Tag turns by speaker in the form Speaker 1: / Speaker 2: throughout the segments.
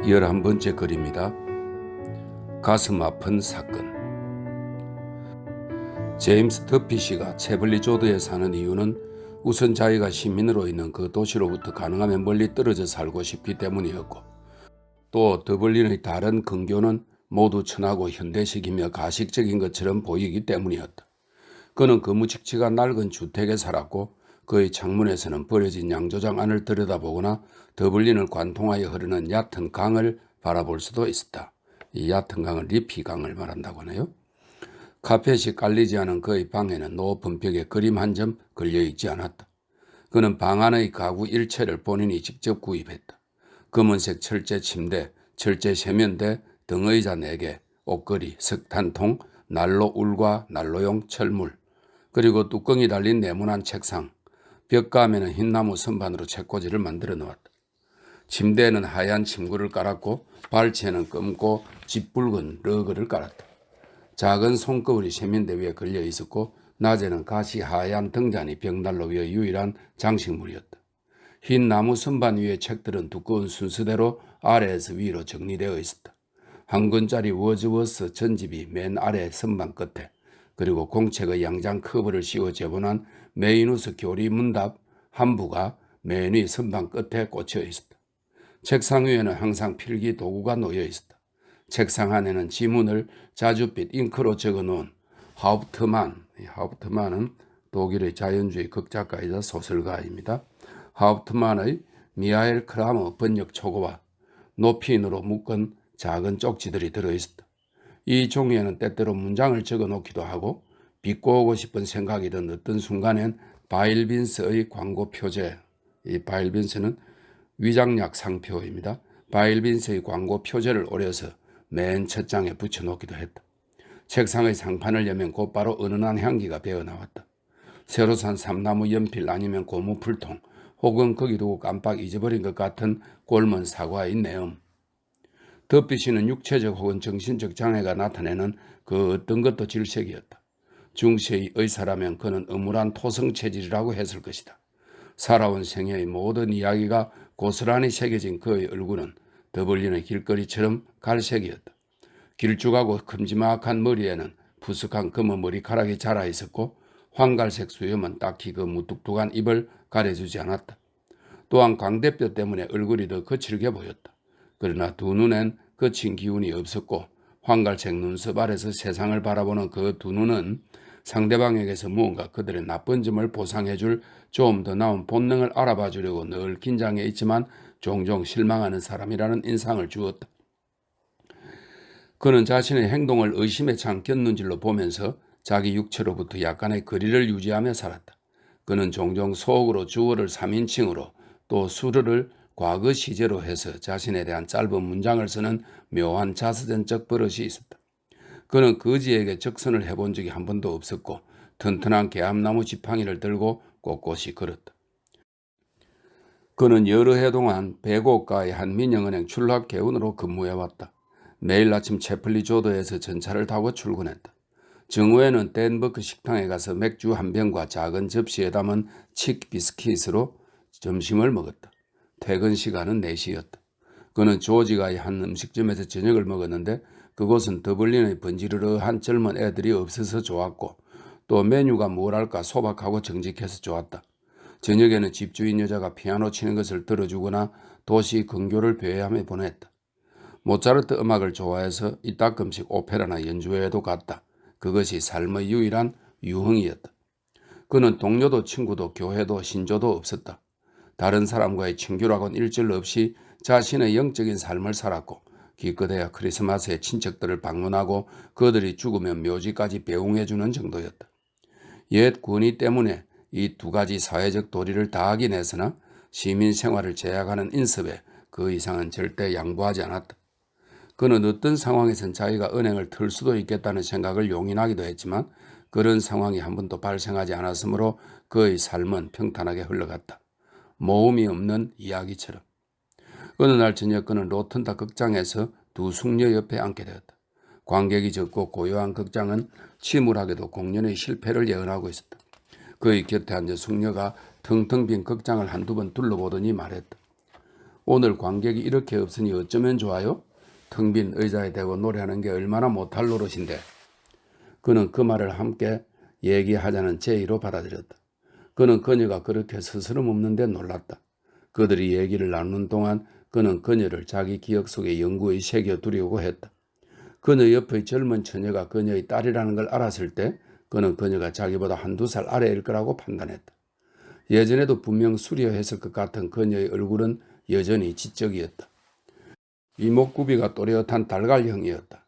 Speaker 1: 11번째 글입니다. 가슴 아픈 사건. 제임스 더피시가 채블리 조드에 사는 이유는 우선 자기가 시민으로 있는 그 도시로부터 가능하면 멀리 떨어져 살고 싶기 때문이었고, 또 더블린의 다른 근교는 모두 천하고 현대식이며 가식적인 것처럼 보이기 때문이었다. 그는 그 무직지가 낡은 주택에 살았고, 그의 창문에서는 버려진 양조장 안을 들여다보거나 더블린을 관통하여 흐르는 얕은 강을 바라볼 수도 있었다. 이 얕은 강은 리피 강을 말한다고 하네요. 카펫이 깔리지 않은 그의 방에는 높은 벽에 그림 한 점 걸려있지 않았다. 그는 방 안의 가구 일체를 본인이 직접 구입했다. 검은색 철제 침대, 철제 세면대, 등의자 4개, 옷걸이, 석탄통, 난로 울과 난로용 철물, 그리고 뚜껑이 달린 네모난 책상, 벽감에는 흰나무 선반으로 책꽂이를 만들어 놓았다. 침대에는 하얀 침구를 깔았고 발치에는 검고 짙붉은 러그를 깔았다. 작은 손거울이 세면대 위에 걸려 있었고 낮에는 가시 하얀 등잔이 벽난로 위의 유일한 장식물이었다. 흰 나무 선반 위의 책들은 두꺼운 순서대로 아래에서 위로 정리되어 있었다. 한 권짜리 워즈워스 전집이 맨 아래 선반 끝에, 그리고 공책의 양장 커버를 씌워 제본한 메이누스 교리 문답 한 부가 맨 위 선반 끝에 꽂혀 있었다. 책상 위에는 항상 필기 도구가 놓여 있었다. 책상 안에는 지문을 자줏빛 잉크로 적어놓은 하우프트만은 독일의 자연주의 극작가이자 소설가입니다. 하우프트만의 미하엘 크라머 번역 초고와 노피인으로 묶은 작은 쪽지들이 들어있었다. 이 종이에는 때때로 문장을 적어놓기도 하고 비꼬고 싶은 생각이 든 어떤 순간엔 바일빈스의 광고 표제, 이 바일빈스는 위장약 상표입니다. 바일빈스의 광고 표제를 오려서 맨 첫 장에 붙여놓기도 했다. 책상의 상판을 여면 곧바로 은은한 향기가 배어나왔다. 새로 산 삼나무 연필 아니면 고무 풀통, 혹은 거기 두고 깜빡 잊어버린 것 같은 곪은 사과의 내음. 더피시는 육체적 혹은 정신적 장애가 나타내는 그 어떤 것도 질색이었다. 중세의 의사라면 그는 음울한 토성 체질이라고 했을 것이다. 살아온 생애의 모든 이야기가 고스란히 새겨진 그의 얼굴은 더블린의 길거리처럼 갈색이었다. 길쭉하고 큼지막한 머리에는 푸석한 검은 머리카락이 자라 있었고 황갈색 수염은 딱히 그 무뚝뚝한 입을 가려주지 않았다. 또한 광대뼈 때문에 얼굴이 더 거칠게 보였다. 그러나 두 눈엔 거친 기운이 없었고 황갈색 눈썹 아래서 세상을 바라보는 그 두 눈은 상대방에게서 무언가 그들의 나쁜 점을 보상해줄 좀 더 나은 본능을 알아봐 주려고 늘 긴장해 있지만 종종 실망하는 사람이라는 인상을 주었다. 그는 자신의 행동을 의심에 찬 곁눈질로 보면서 자기 육체로부터 약간의 거리를 유지하며 살았다. 그는 종종 속으로 주어를 3인칭으로 또 수르를 과거 시제로 해서 자신에 대한 짧은 문장을 쓰는 묘한 자서전적 버릇이 있었다. 그는 거지에게 적선을 해본 적이 한 번도 없었고 튼튼한 개암나무 지팡이를 들고 꼿꼿이 걸었다. 그는 여러 해 동안 백오가의 한 민영은행 출납개운으로 근무해왔다. 매일 아침 채플리 조드에서 전차를 타고 출근했다. 정오에는 댄버크 식당에 가서 맥주 한 병과 작은 접시에 담은 칙 비스킷으로 점심을 먹었다. 퇴근 시간은 4시였다. 그는 조지가의 한 음식점에서 저녁을 먹었는데 그곳은 더블린의 번지르르한 젊은 애들이 없어서 좋았고 또 메뉴가 뭐랄까 소박하고 정직해서 좋았다. 저녁에는 집주인 여자가 피아노 치는 것을 들어주거나 도시 근교를 배회하며 보냈다. 모차르트 음악을 좋아해서 이따금씩 오페라나 연주회에도 갔다. 그것이 삶의 유일한 유흥이었다. 그는 동료도 친구도 교회도 신조도 없었다. 다른 사람과의 친교라곤 일절 없이 자신의 영적인 삶을 살았고 기껏해야 크리스마스에 친척들을 방문하고 그들이 죽으면 묘지까지 배웅해주는 정도였다. 옛 권위 때문에 이 두 가지 사회적 도리를 다하긴 했으나 시민 생활을 제약하는 인습에 그 이상은 절대 양보하지 않았다. 그는 어떤 상황에선 자기가 은행을 털 수도 있겠다는 생각을 용인하기도 했지만 그런 상황이 한 번도 발생하지 않았으므로 그의 삶은 평탄하게 흘러갔다. 모험이 없는 이야기처럼. 어느 날 저녁 그는 로튼다 극장에서 두 숙녀 옆에 앉게 되었다. 관객이 적고 고요한 극장은 침울하게도 공연의 실패를 예언하고 있었다. 그의 곁에 앉은 숙녀가 텅텅 빈 극장을 한두 번 둘러보더니 말했다. 오늘 관객이 이렇게 없으니 어쩌면 좋아요? 텅 빈 의자에 대고 노래하는 게 얼마나 못할 노릇인데. 그는 그 말을 함께 얘기하자는 제의로 받아들였다. 그는 그녀가 그렇게 스스럼 없는데 놀랐다. 그들이 얘기를 나누는 동안 그는 그녀를 자기 기억 속에 영구히 새겨두려고 했다. 그녀 옆의 젊은 처녀가 그녀의 딸이라는 걸 알았을 때 그는 그녀가 자기보다 한두 살 아래일 거라고 판단했다. 예전에도 분명 수려했을 것 같은 그녀의 얼굴은 여전히 지적이었다. 이목구비가 또렷한 달걀형이었다.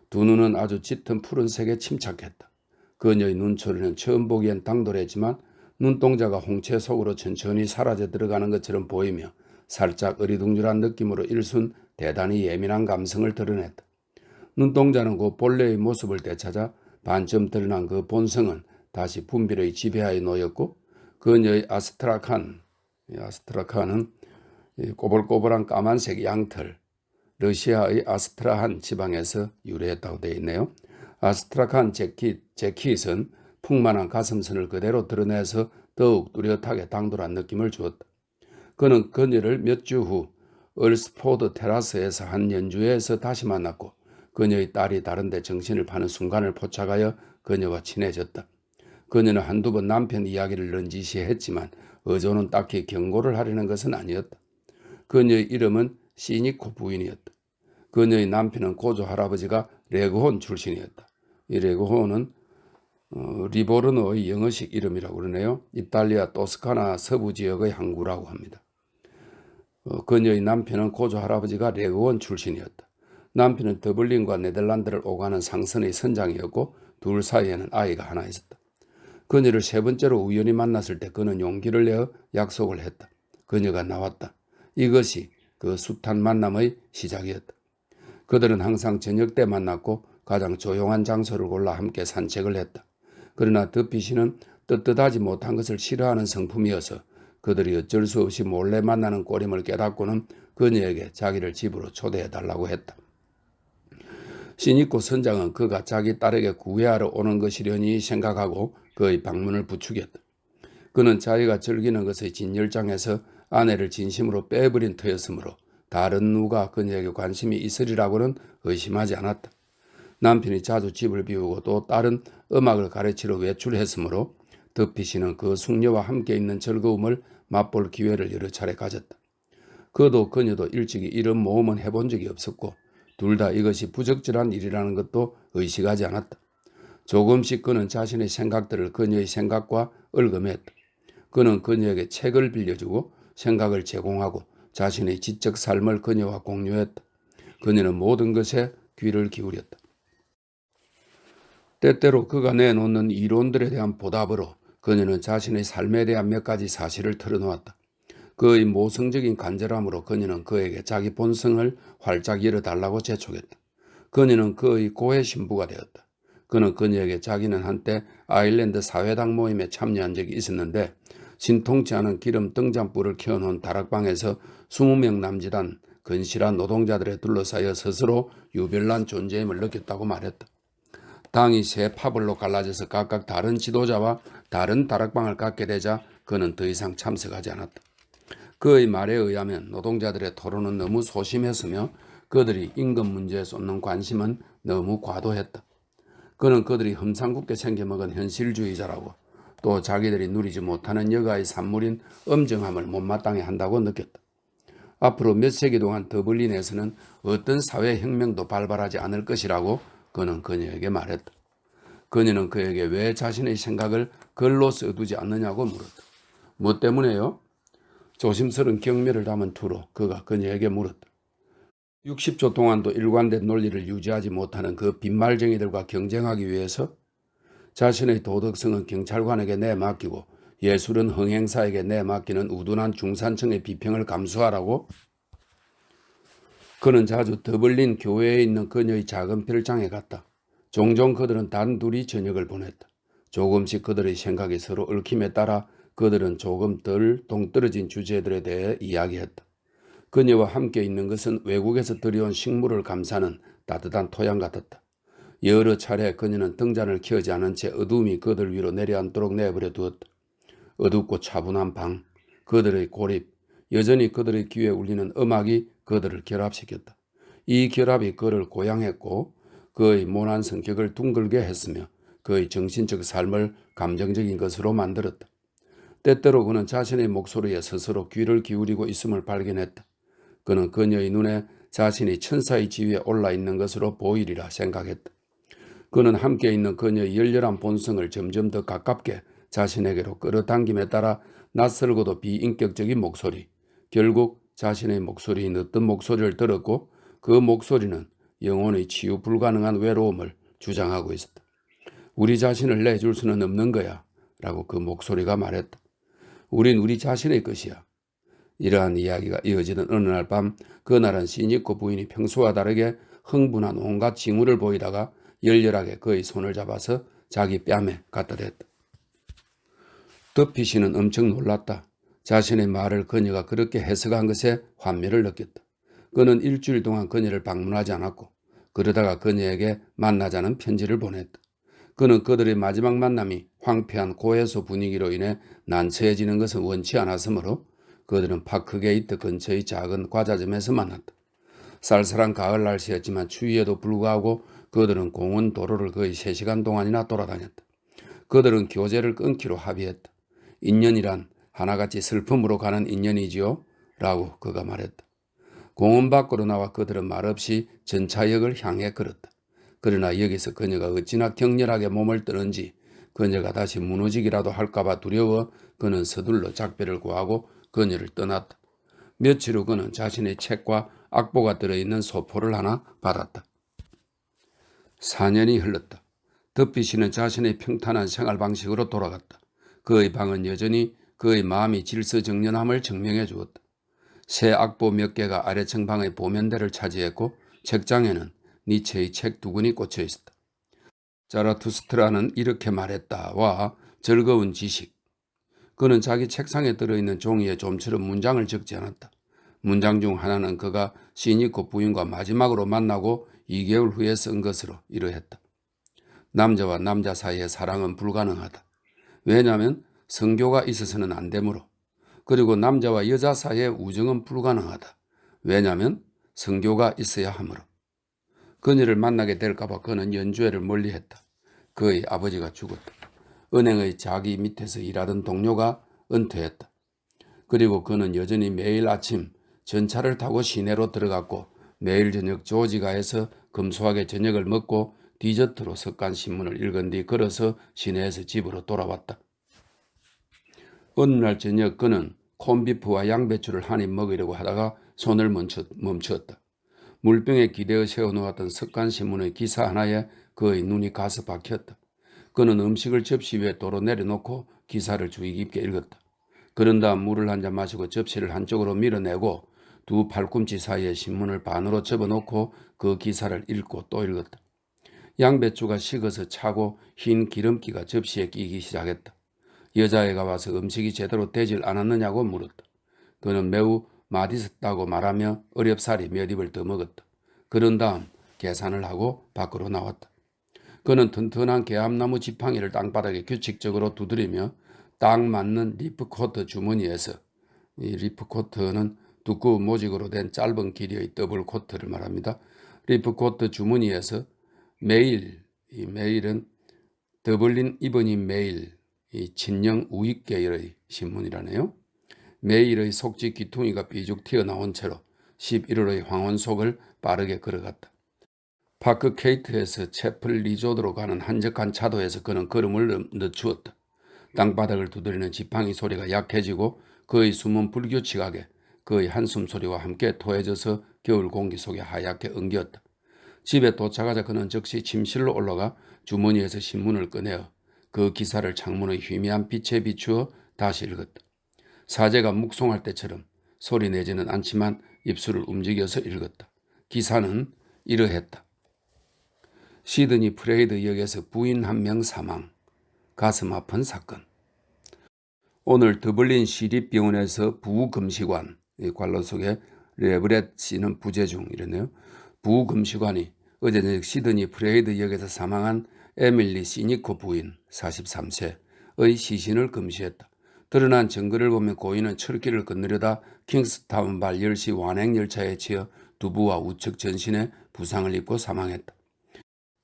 Speaker 1: 두 눈은 아주 짙은 푸른색에 침착했다. 그녀의 눈초리는 처음 보기엔 당돌했지만 눈동자가 홍채 속으로 천천히 사라져 들어가는 것처럼 보이며 살짝 어리둥절한 느낌으로 일순 대단히 예민한 감성을 드러냈다. 눈동자는 그 본래의 모습을 되찾아 반쯤 드러난 그 본성은 다시 분빌의 지배하에 놓였고 그녀의 아스트라칸은 꼬불꼬불한 까만색 양털, 러시아의 아스트라한 지방에서 유래했다고 되어 있네요. 아스트라칸 재킷은 풍만한 가슴선을 그대로 드러내서 더욱 뚜렷하게 당돌한 느낌을 주었다. 그는 그녀를 몇 주 후 얼스포드 테라스에서 한 연주회에서 다시 만났고 그녀의 딸이 다른데 정신을 파는 순간을 포착하여 그녀와 친해졌다. 그녀는 한두 번 남편 이야기를 넌지시 했지만 어조는 딱히 경고를 하려는 것은 아니었다. 그녀의 이름은 시니코 부인이었다. 그녀의 남편은 고조 할아버지가 레그혼 출신이었다. 이 레그혼은 리보르노의 영어식 이름이라고 그러네요. 이탈리아 토스카나 서부 지역의 항구라고 합니다. 그녀의 남편은 고조 할아버지가 레그혼 출신이었다. 남편은 더블린과 네덜란드를 오가는 상선의 선장이었고 둘 사이에는 아이가 하나 있었다. 그녀를 세 번째로 우연히 만났을 때 그는 용기를 내어 약속을 했다. 그녀가 나왔다. 이것이 그 숱한 만남의 시작이었다. 그들은 항상 저녁 때 만났고 가장 조용한 장소를 골라 함께 산책을 했다. 그러나 더피시는 떳떳하지 못한 것을 싫어하는 성품이어서 그들이 어쩔 수 없이 몰래 만나는 꼴임을 깨닫고는 그녀에게 자기를 집으로 초대해달라고 했다. 시니코 선장은 그가 자기 딸에게 구애하러 오는 것이려니 생각하고 그의 방문을 부추겼다. 그는 자기가 즐기는 것의 진열장에서 아내를 진심으로 빼버린 터였으므로 다른 누가 그녀에게 관심이 있으리라고는 의심하지 않았다. 남편이 자주 집을 비우고 또 딸은 음악을 가르치러 외출했으므로 더피시는 그 숙녀와 함께 있는 즐거움을 맛볼 기회를 여러 차례 가졌다. 그도 그녀도 일찍이 이런 모험은 해본 적이 없었고 둘 다 이것이 부적절한 일이라는 것도 의식하지 않았다. 조금씩 그는 자신의 생각들을 그녀의 생각과 얽음했다. 그는 그녀에게 책을 빌려주고 생각을 제공하고 자신의 지적 삶을 그녀와 공유했다. 그녀는 모든 것에 귀를 기울였다. 때때로 그가 내놓는 이론들에 대한 보답으로 그녀는 자신의 삶에 대한 몇 가지 사실을 털어놓았다. 그의 모성적인 간절함으로 그녀는 그에게 자기 본성을 활짝 열어달라고 재촉했다. 그녀는 그의 고해 신부가 되었다. 그는 그녀에게 자기는 한때 아일랜드 사회당 모임에 참여한 적이 있었는데 신통치 않은 기름 등잔불을 켜놓은 다락방에서 20명 남짓한 건실한 노동자들에 둘러싸여 스스로 유별난 존재임을 느꼈다고 말했다. 당이 세 파벌로 갈라져서 각각 다른 지도자와 다른 다락방을 갖게 되자 그는 더 이상 참석하지 않았다. 그의 말에 의하면 노동자들의 토론은 너무 소심했으며 그들이 임금 문제에 쏟는 관심은 너무 과도했다. 그는 그들이 험상궂게 생겨먹은 현실주의자라고 또 자기들이 누리지 못하는 여가의 산물인 엄정함을 못마땅해 한다고 느꼈다. 앞으로 몇 세기 동안 더블린에서는 어떤 사회혁명도 발발하지 않을 것이라고 그는 그녀에게 말했다. 그녀는 그에게 왜 자신의 생각을 글로 써두지 않느냐고 물었다. 뭐 때문에요? 조심스러운 경멸을 담은 투로 그가 그녀에게 물었다. 60조 동안도 일관된 논리를 유지하지 못하는 그 빈말쟁이들과 경쟁하기 위해서 자신의 도덕성은 경찰관에게 내맡기고 예술은 흥행사에게 내맡기는 우둔한 중산층의 비평을 감수하라고? 그는 자주 더블린 교회에 있는 그녀의 작은 별장에 갔다. 종종 그들은 단둘이 저녁을 보냈다. 조금씩 그들의 생각이 서로 얽힘에 따라 그들은 조금 덜 동떨어진 주제들에 대해 이야기했다. 그녀와 함께 있는 것은 외국에서 들여온 식물을 감싸는 따뜻한 토양 같았다. 여러 차례 그녀는 등잔을 켜지 않은 채 어둠이 그들 위로 내려앉도록 내버려 두었다. 어둡고 차분한 방, 그들의 고립, 여전히 그들의 귀에 울리는 음악이 그들을 결합시켰다. 이 결합이 그를 고양했고 그의 모난 성격을 둥글게 했으며 그의 정신적 삶을 감정적인 것으로 만들었다. 때때로 그는 자신의 목소리에 스스로 귀를 기울이고 있음을 발견했다. 그는 그녀의 눈에 자신이 천사의 지위에 올라 있는 것으로 보이리라 생각했다. 그는 함께 있는 그녀의 열렬한 본성을 점점 더 가깝게 자신에게로 끌어당김에 따라 낯설고도 비인격적인 목소리, 결국 자신의 목소리인 어떤 목소리를 들었고 그 목소리는 영혼의 치유 불가능한 외로움을 주장하고 있었다. 우리 자신을 내줄 수는 없는 거야 라고 그 목소리가 말했다. 우린 우리 자신의 것이야. 이러한 이야기가 이어지던 어느 날 밤 그날은 시니코 부인이 평소와 다르게 흥분한 온갖 징후를 보이다가 열렬하게 그의 손을 잡아서 자기 뺨에 갖다 댔다. 더피 씨는 엄청 놀랐다. 자신의 말을 그녀가 그렇게 해석한 것에 환멸을 느꼈다. 그는 일주일 동안 그녀를 방문하지 않았고 그러다가 그녀에게 만나자는 편지를 보냈다. 그는 그들의 마지막 만남이 황폐한 고해소 분위기로 인해 난처해지는 것은 원치 않았으므로 그들은 파크게이트 근처의 작은 과자점에서 만났다. 쌀쌀한 가을 날씨였지만 추위에도 불구하고 그들은 공원 도로를 거의 3시간 동안이나 돌아다녔다. 그들은 교제를 끊기로 합의했다. 인연이란 하나같이 슬픔으로 가는 인연이지요? 라고 그가 말했다. 공원 밖으로 나와 그들은 말없이 전차역을 향해 걸었다. 그러나 여기서 그녀가 어찌나 격렬하게 몸을 뜨는지 그녀가 다시 무너지기라도 할까봐 두려워 그는 서둘러 작별을 구하고 그녀를 떠났다. 며칠 후 그는 자신의 책과 악보가 들어있는 소포를 하나 받았다. 4년이 흘렀다. 더피 씨는 자신의 평탄한 생활 방식으로 돌아갔다. 그의 방은 여전히 그의 마음이 질서정연함을 증명해 주었다. 새 악보 몇 개가 아래층 방의 보면대를 차지했고 책장에는 니체의 책 2권이 꽂혀 있었다. 자라투스트라는 이렇게 말했다와 즐거운 지식. 그는 자기 책상에 들어있는 종이에 좀처럼 문장을 적지 않았다. 문장 중 하나는 그가 시니코 부인과 마지막으로 만나고 2개월 후에 쓴 것으로 이러했다. 남자와 남자 사이의 사랑은 불가능하다. 왜냐하면 성교가 있어서는 안 되므로. 그리고 남자와 여자 사이의 우정은 불가능하다. 왜냐하면 성교가 있어야 하므로. 그녀를 만나게 될까봐 그는 연주회를 멀리했다. 그의 아버지가 죽었다. 은행의 자기 밑에서 일하던 동료가 은퇴했다. 그리고 그는 여전히 매일 아침 전차를 타고 시내로 들어갔고 매일 저녁 조지가에서 검소하게 저녁을 먹고 디저트로 석간신문을 읽은 뒤 걸어서 시내에서 집으로 돌아왔다. 어느 날 저녁 그는 콘비프와 양배추를 한입 먹으려고 하다가 손을 멈추었다. 물병에 기대어 세워놓았던 석간신문의 기사 하나에 그의 눈이 가서 박혔다. 그는 음식을 접시 위에 도로 내려놓고 기사를 주의 깊게 읽었다. 그런 다음 물을 한 잔 마시고 접시를 한쪽으로 밀어내고 두 팔꿈치 사이에 신문을 반으로 접어놓고 그 기사를 읽고 또 읽었다. 양배추가 식어서 차고 흰 기름기가 접시에 끼기 시작했다. 여자애가 와서 음식이 제대로 되질 않았느냐고 물었다. 그는 매우 맛있었다고 말하며 어렵사리 몇 입을 더 먹었다. 그런 다음 계산을 하고 밖으로 나왔다. 그는 튼튼한 개암나무 지팡이를 땅바닥에 규칙적으로 두드리며 딱 맞는 리프코트 주머니에서, 이 리프코트는 두꺼운 모직으로 된 짧은 길이의 더블 코트를 말합니다. 리프코트 주머니에서 메일, 이 메일은 더블린 이브닝 메일, 이 친형 우익 계열의 신문이라네요. 메일의 속지 귀퉁이가 삐죽 튀어나온 채로 11월의 황혼 속을 빠르게 걸어갔다. 파크 케이트에서 채플 리조드로 가는 한적한 차도에서 그는 걸음을 늦추었다. 땅바닥을 두드리는 지팡이 소리가 약해지고 그의 숨은 불규칙하게 그의 한숨 소리와 함께 토해져서 겨울 공기 속에 하얗게 엉겼다. 집에 도착하자 그는 즉시 침실로 올라가 주머니에서 신문을 꺼내어 그 기사를 창문의 희미한 빛에 비추어 다시 읽었다. 사제가 묵송할 때처럼 소리 내지는 않지만 입술을 움직여서 읽었다. 기사는 이러했다. 시드니 프레이드 역에서 부인 1명 사망. 가슴 아픈 사건. 오늘 더블린 시립병원에서 부검시관, 관로 속에 레브렛 씨는 부재중 이러네요. 부검시관이 어제 저녁 시드니 프레이드 역에서 사망한 에밀리 시니코 부인 43세의 시신을 검시했다. 드러난 증거를 보면 고인은 철길을 건너려다 킹스타운발 10시 완행열차에 치여 두부와 우측 전신에 부상을 입고 사망했다.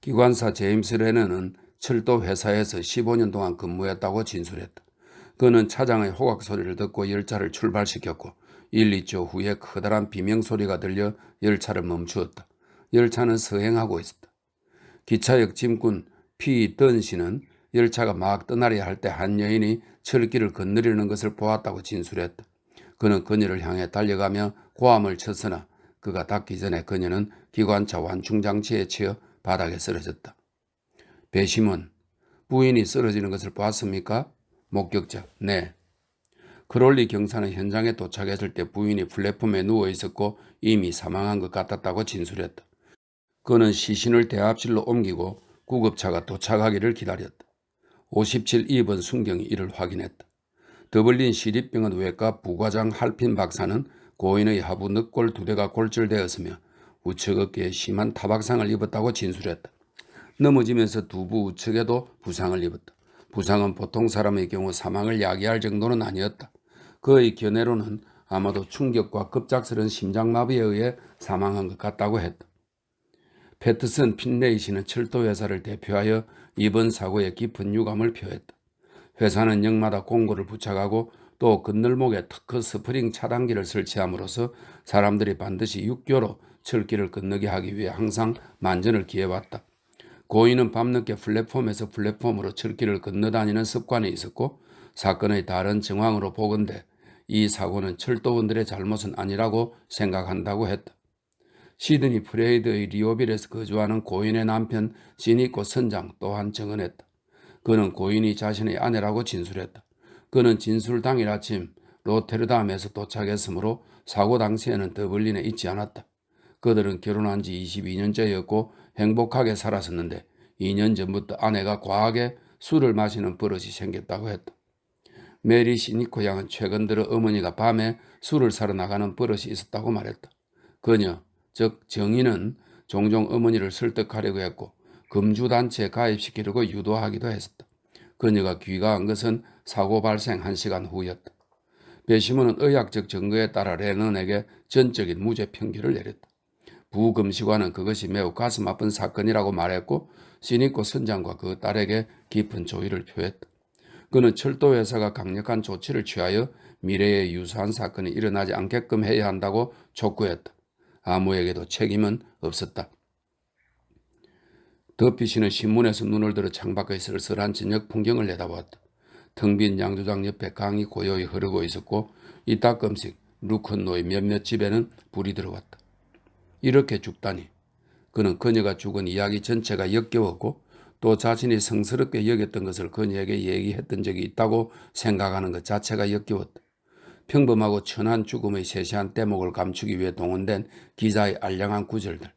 Speaker 1: 기관사 제임스 레너는 철도 회사에서 15년 동안 근무했다고 진술했다. 그는 차장의 호각 소리를 듣고 열차를 출발시켰고 1, 2초 후에 커다란 비명소리가 들려 열차를 멈추었다. 열차는 서행하고 있었다. 기차역 짐꾼 피 던씨는 열차가 막 떠나려 할 때 한 여인이 철길을 건너려는 것을 보았다고 진술했다. 그는 그녀를 향해 달려가며 고함을 쳤으나 그가 닿기 전에 그녀는 기관차 완충장치에 치여 바닥에 쓰러졌다. 배심원, 부인이 쓰러지는 것을 보았습니까? 목격자, 네. 크롤리 경사는 현장에 도착했을 때 부인이 플랫폼에 누워 있었고 이미 사망한 것 같았다고 진술했다. 그는 시신을 대합실로 옮기고 구급차가 도착하기를 기다렸다. 57-2번 순경이 이를 확인했다. 더블린 시립병원 외과 부과장 할핀 박사는 고인의 하부 늑골 2대가 골절되었으며 우측 어깨에 심한 타박상을 입었다고 진술했다. 넘어지면서 두부 우측에도 부상을 입었다. 부상은 보통 사람의 경우 사망을 야기할 정도는 아니었다. 그의 견해로는 아마도 충격과 급작스런 심장마비에 의해 사망한 것 같다고 했다. 패트슨 핀레이 씨는 철도회사를 대표하여 이번 사고에 깊은 유감을 표했다. 회사는 역마다 공고를 부착하고 또 건널목에 특허 스프링 차단기를 설치함으로써 사람들이 반드시 육교로 철길을 건너게 하기 위해 항상 만전을 기해왔다. 고인은 밤늦게 플랫폼에서 플랫폼으로 철길을 건너다니는 습관이 있었고 사건의 다른 정황으로 보건대 이 사고는 철도원들의 잘못은 아니라고 생각한다고 했다. 시드니 프레이드의 리오빌에서 거주하는 고인의 남편 시니코 선장 또한 증언했다. 그는 고인이 자신의 아내라고 진술했다. 그는 진술 당일 아침 로테르담에서 도착했으므로 사고 당시에는 더블린에 있지 않았다. 그들은 결혼한 지 22년째였고 행복하게 살았었는데 2년 전부터 아내가 과하게 술을 마시는 버릇이 생겼다고 했다. 메리 시니코 양은 최근 들어 어머니가 밤에 술을 사러 나가는 버릇이 있었다고 말했다. 그녀, 즉 정인은 종종 어머니를 설득하려고 했고 금주단체에 가입시키려고 유도하기도 했었다. 그녀가 귀가한 것은 사고 발생 1시간 후였다. 배심원은 의학적 증거에 따라 레넌에게 전적인 무죄 판결을 내렸다. 부검시관은 그것이 매우 가슴 아픈 사건이라고 말했고 시니코 선장과 그 딸에게 깊은 조의를 표했다. 그는 철도회사가 강력한 조치를 취하여 미래에 유사한 사건이 일어나지 않게끔 해야 한다고 촉구했다. 아무에게도 책임은 없었다. 더피 씨는 신문에서 눈을 들어 창밖의 쓸쓸한 저녁 풍경을 내다보았다. 텅 빈 양조장 옆에 강이 고요히 흐르고 있었고 이따금씩 루컨노의 몇몇 집에는 불이 들어왔다. 이렇게 죽다니. 그는 그녀가 죽은 이야기 전체가 역겨웠고 또 자신이 성스럽게 여겼던 것을 그녀에게 얘기했던 적이 있다고 생각하는 것 자체가 역겨웠다. 평범하고 천한 죽음의 세세한 대목을 감추기 위해 동원된 기자의 알량한 구절들,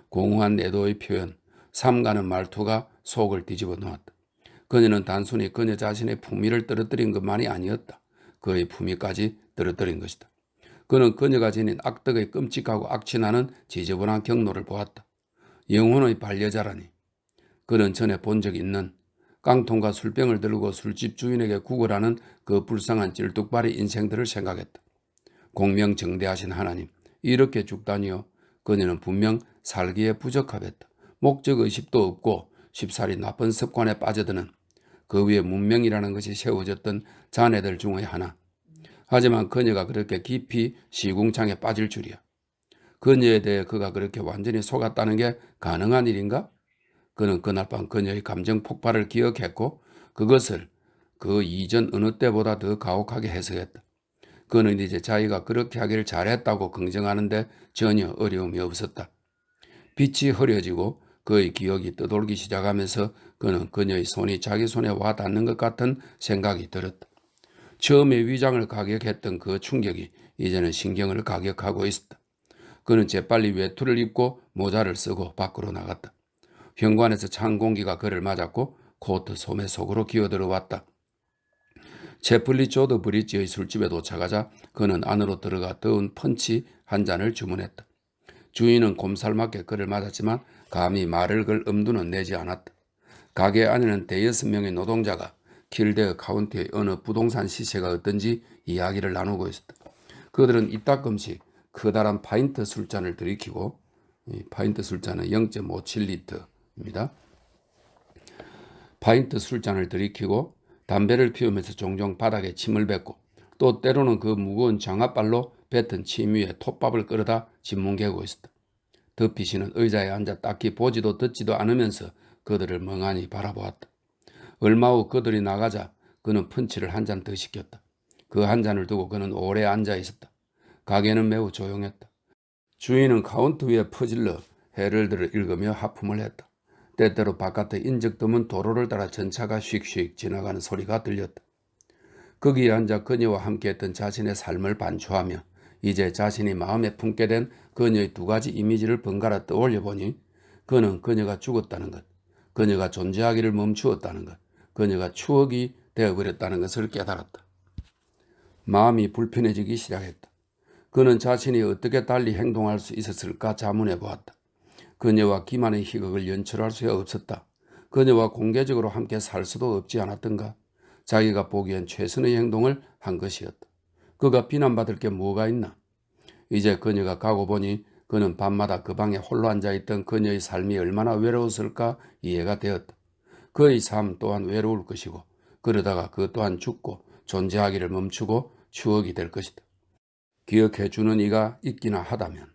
Speaker 1: 공허한 애도의 표현, 삼가는 말투가 속을 뒤집어 놓았다. 그녀는 단순히 그녀 자신의 품위를 떨어뜨린 것만이 아니었다. 그의 품위까지 떨어뜨린 것이다. 그는 그녀가 지닌 악덕의 끔찍하고 악취나는 지저분한 경로를 보았다. 영혼의 반려자라니. 그는 전에 본 적 있는 깡통과 술병을 들고 술집 주인에게 구걸하는 그 불쌍한 찔뚝발이 인생들을 생각했다. 공명정대하신 하나님, 이렇게 죽다니요. 그녀는 분명 살기에 부적합했다. 목적의식도 없고 쉽사리 나쁜 습관에 빠져드는 그 위에 문명이라는 것이 세워졌던 자네들 중의 하나. 하지만 그녀가 그렇게 깊이 시궁창에 빠질 줄이야. 그녀에 대해 그가 그렇게 완전히 속았다는 게 가능한 일인가? 그는 그날 밤 그녀의 감정 폭발을 기억했고 그것을 그 이전 어느 때보다 더 가혹하게 해석했다. 그는 이제 자기가 그렇게 하기를 잘했다고 긍정하는데 전혀 어려움이 없었다. 빛이 흐려지고 그의 기억이 떠돌기 시작하면서 그는 그녀의 손이 자기 손에 와 닿는 것 같은 생각이 들었다. 처음에 위장을 가격했던 그 충격이 이제는 신경을 가격하고 있었다. 그는 재빨리 외투를 입고 모자를 쓰고 밖으로 나갔다. 현관에서 찬 공기가 그를 맞았고 코트 소매 속으로 기어들어왔다. 채플리 조드 브릿지의 술집에 도착하자 그는 안으로 들어가 더운 펀치 한 잔을 주문했다. 주인은 곰살맞게 그를 맞았지만 감히 말을 걸 엄두는 내지 않았다. 가게 안에는 5-6명의 노동자가 킬데어 카운티의 어느 부동산 시세가 어떤지 이야기를 나누고 있었다. 그들은 이따금씩 커다란 파인트 술잔을 들이키고, 이 파인트 술잔은 0.57리터입니다. 파인트 술잔을 들이키고 담배를 피우면서 종종 바닥에 침을 뱉고, 또 때로는 그 무거운 장압발로 뱉은 침 위에 톱밥을 끌어다 짓뭉개고 있었다. 더피 씨는 의자에 앉아 딱히 보지도 듣지도 않으면서 그들을 멍하니 바라보았다. 얼마 후 그들이 나가자 그는 펀치를 한 잔 더 시켰다. 그 한 잔을 두고 그는 오래 앉아 있었다. 가게는 매우 조용했다. 주인은 카운터 위에 퍼질러 헤럴드를 읽으며 하품을 했다. 때때로 바깥의 인적 드문 도로를 따라 전차가 휙휙 지나가는 소리가 들렸다. 거기에 앉아 그녀와 함께했던 자신의 삶을 반추하며 이제 자신이 마음에 품게 된 그녀의 두 가지 이미지를 번갈아 떠올려 보니 그는 그녀가 죽었다는 것, 그녀가 존재하기를 멈추었다는 것, 그녀가 추억이 되어버렸다는 것을 깨달았다. 마음이 불편해지기 시작했다. 그는 자신이 어떻게 달리 행동할 수 있었을까 자문해 보았다. 그녀와 기만의 희극을 연출할 수 없었다. 그녀와 공개적으로 함께 살 수도 없지 않았던가. 자기가 보기엔 최선의 행동을 한 것이었다. 그가 비난받을 게 뭐가 있나. 이제 그녀가 가고 보니 그는 밤마다 그 방에 홀로 앉아있던 그녀의 삶이 얼마나 외로웠을까 이해가 되었다. 그의 삶 또한 외로울 것이고 그러다가 그 또한 죽고 존재하기를 멈추고 추억이 될 것이다. 기억해주는 이가 있기나 하다면.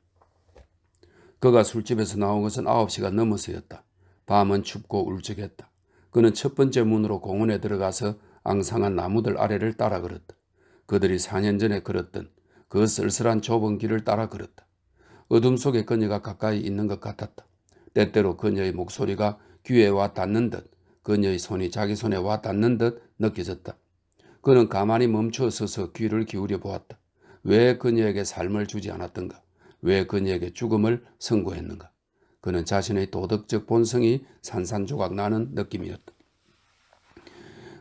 Speaker 1: 그가 술집에서 나온 것은 9시가 넘어서였다. 밤은 춥고 울적했다. 그는 첫 번째 문으로 공원에 들어가서 앙상한 나무들 아래를 따라 걸었다. 그들이 4년 전에 걸었던 그 쓸쓸한 좁은 길을 따라 걸었다. 어둠 속에 그녀가 가까이 있는 것 같았다. 때때로 그녀의 목소리가 귀에 와 닿는 듯, 그녀의 손이 자기 손에 와 닿는 듯 느껴졌다. 그는 가만히 멈춰 서서 귀를 기울여 보았다. 왜 그녀에게 삶을 주지 않았던가? 왜 그녀에게 죽음을 선고했는가? 그는 자신의 도덕적 본성이 산산조각 나는 느낌이었다.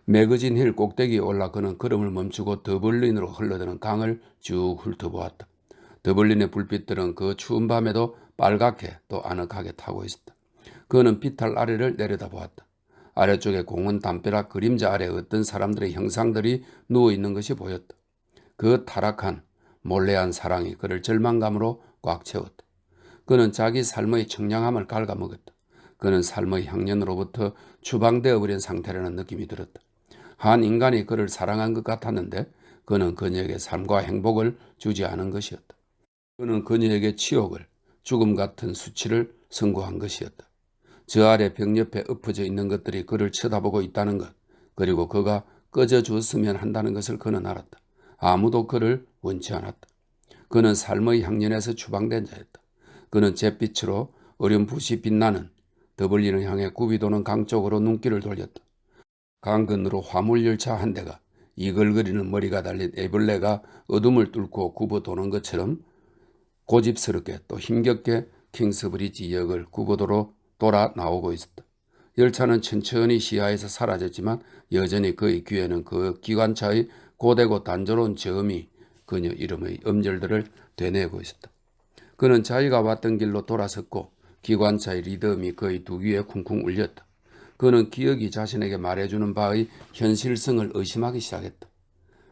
Speaker 1: 매거진 힐 꼭대기에 올라 그는 걸음을 멈추고 더블린으로 흘러드는 강을 쭉 훑어보았다. 더블린의 불빛들은 그 추운 밤에도 빨갛게 또 아늑하게 타고 있었다. 그는 비탈 아래를 내려다보았다. 아래쪽에 공원 담벼락 그림자 아래 어떤 사람들의 형상들이 누워있는 것이 보였다. 그 타락한 몰래한 사랑이 그를 절망감으로 꽉 채웠다. 그는 자기 삶의 청량함을 갉아먹었다. 그는 삶의 향연으로부터 추방되어 버린 상태라는 느낌이 들었다. 한 인간이 그를 사랑한 것 같았는데 그는 그녀에게 삶과 행복을 주지 않은 것이었다. 그는 그녀에게 치욕을, 죽음 같은 수치를 선고한 것이었다. 저 아래 벽 옆에 엎어져 있는 것들이 그를 쳐다보고 있다는 것, 그리고 그가 꺼져 주었으면 한다는 것을 그는 알았다. 아무도 그를 원치 않았다. 그는 삶의 향연에서 추방된 자였다. 그는 잿빛으로 어렴풋이 빛나는 더블린을 향해 굽이도는 강 쪽으로 눈길을 돌렸다. 강 건너로 화물열차 한 대가 이글거리는 머리가 달린 애벌레가 어둠을 뚫고 굽어도는 것처럼 고집스럽게 또 힘겹게 킹스브리지 역을 굽어도로 돌아 나오고 있었다. 열차는 천천히 시야에서 사라졌지만 여전히 그의 귀에는 그 기관차의 고되고 단조로운 저음이 그녀 이름의 음절들을 되뇌고 있었다. 그는 자기가 왔던 길로 돌아섰고 기관차의 리듬이 그의 두 귀에 쿵쿵 울렸다. 그는 기억이 자신에게 말해주는 바의 현실성을 의심하기 시작했다.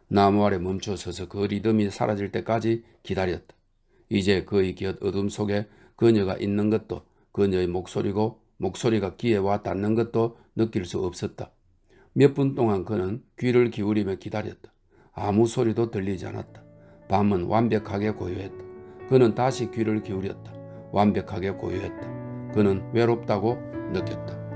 Speaker 1: 나무 아래 멈춰 서서 그 리듬이 사라질 때까지 기다렸다. 이제 그의 곁 어둠 속에 그녀가 있는 것도 그녀의 목소리고 목소리가 귀에 와 닿는 것도 느낄 수 없었다. 몇 분 동안 그는 귀를 기울이며 기다렸다. 아무 소리도 들리지 않았다. 밤은 완벽하게 고요했다. 그는 다시 귀를 기울였다. 완벽하게 고요했다. 그는 외롭다고 느꼈다.